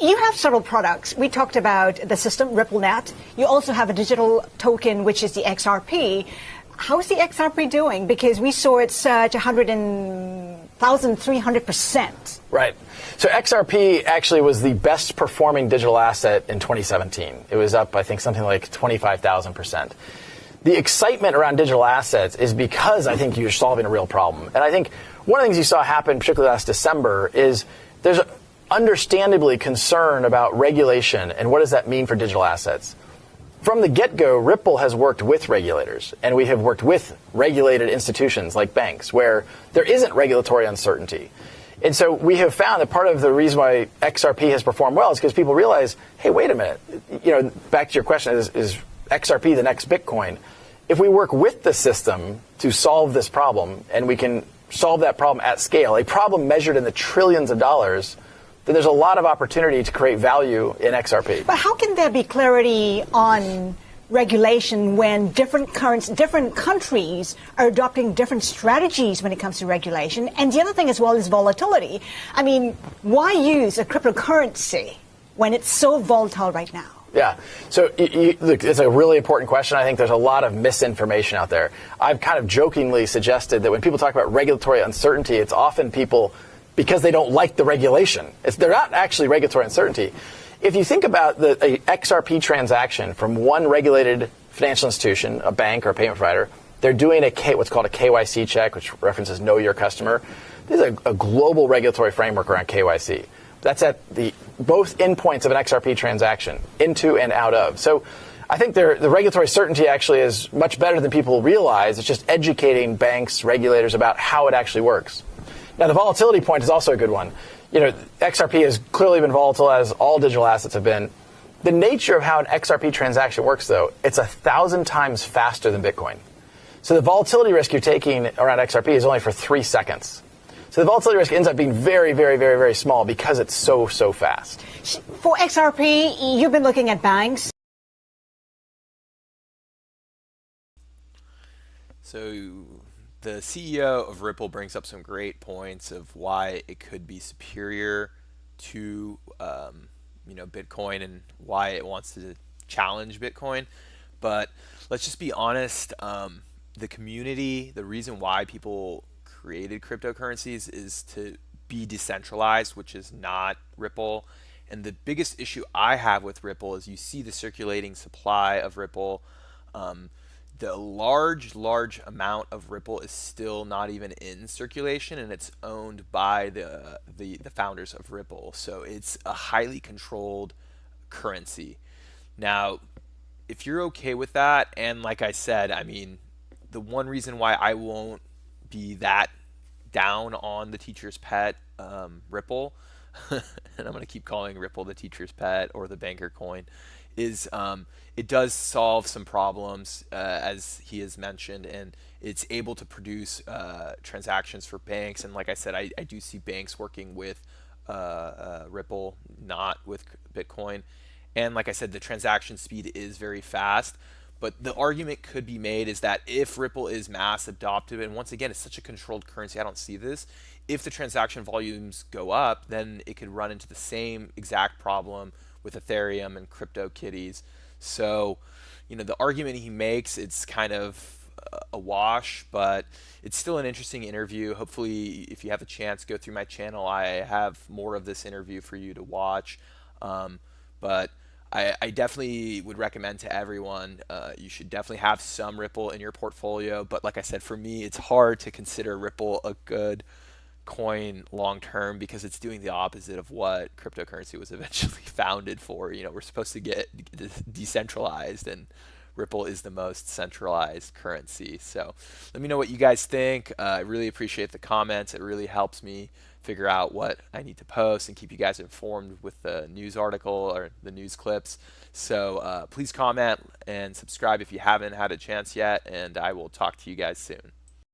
You have several products. We talked about the system, RippleNet. You also have a digital token, which is the XRP. How's the XRP doing? Because we saw it surge 1,300%. Right. So XRP actually was the best performing digital asset in 2017. It was up, I think, something like 25,000%. The excitement around digital assets is because I think you're solving a real problem. And I think one of the things you saw happen, particularly last December, is there's understandably concern about regulation and what does that mean for digital assets. From the get-go, Ripple has worked with regulators, and we have worked with regulated institutions like banks where there isn't regulatory uncertainty. And so we have found that part of the reason why XRP has performed well is because people realize, hey, wait a minute, back to your question, is XRP the next Bitcoin? If we work with the system to solve this problem, and we can solve that problem at scale, a problem measured in the trillions of dollars, then there's a lot of opportunity to create value in XRP. But how can there be clarity on regulation when different countries are adopting different strategies when it comes to regulation? And the other thing as well is volatility. I mean, why use a cryptocurrency when it's so volatile right now? Yeah. So look, it's a really important question. I think there's a lot of misinformation out there. I've kind of jokingly suggested that when people talk about regulatory uncertainty, it's often people because they don't like the regulation. They're not actually regulatory uncertainty. If you think about a XRP transaction from one regulated financial institution, a bank or a payment provider, they're doing what's called a KYC check, which references Know Your Customer. There's a global regulatory framework around KYC. That's at both endpoints of an XRP transaction, into and out of. So I think the regulatory certainty actually is much better than people realize. It's just educating banks, regulators about how it actually works. Now, the volatility point is also a good one. XRP has clearly been volatile, as all digital assets have been. The nature of how an XRP transaction works, though, it's 1,000 times faster than Bitcoin. So the volatility risk you're taking around XRP is only for 3 seconds. So the volatility risk ends up being very, very, very, very small because it's so fast. For XRP, you've been looking at banks. So the CEO of Ripple brings up some great points of why it could be superior to Bitcoin and why it wants to challenge Bitcoin. But let's just be honest, the community, the reason why people created cryptocurrencies is to be decentralized, which is not Ripple. And the biggest issue I have with Ripple is you see the circulating supply of Ripple. The large amount of Ripple is still not even in circulation, and it's owned by the founders of Ripple. So it's a highly controlled currency. Now, if you're okay with that, and like I said, I mean, the one reason why I won't be that down on the teacher's pet, Ripple, and I'm going to keep calling Ripple the teacher's pet or the banker coin, is it does solve some problems, as he has mentioned, and it's able to produce transactions for banks. And like I said, I do see banks working with Ripple, not with Bitcoin. And like I said, the transaction speed is very fast. But the argument could be made is that if Ripple is mass adopted, and once again, it's such a controlled currency, I don't see this. If the transaction volumes go up, then it could run into the same exact problem with Ethereum and CryptoKitties. So, the argument he makes, it's kind of a wash, but it's still an interesting interview. Hopefully, if you have a chance, go through my channel. I have more of this interview for you to watch. But I definitely would recommend to everyone, you should definitely have some Ripple in your portfolio. But like I said, for me, it's hard to consider Ripple a good coin long term because it's doing the opposite of what cryptocurrency was eventually founded for. We're supposed to get decentralized, and Ripple is the most centralized currency. So let me know what you guys think. I really appreciate the comments. It really helps me figure out what I need to post and keep you guys informed with the news article or the news clips. So please comment and subscribe if you haven't had a chance yet, and I will talk to you guys soon.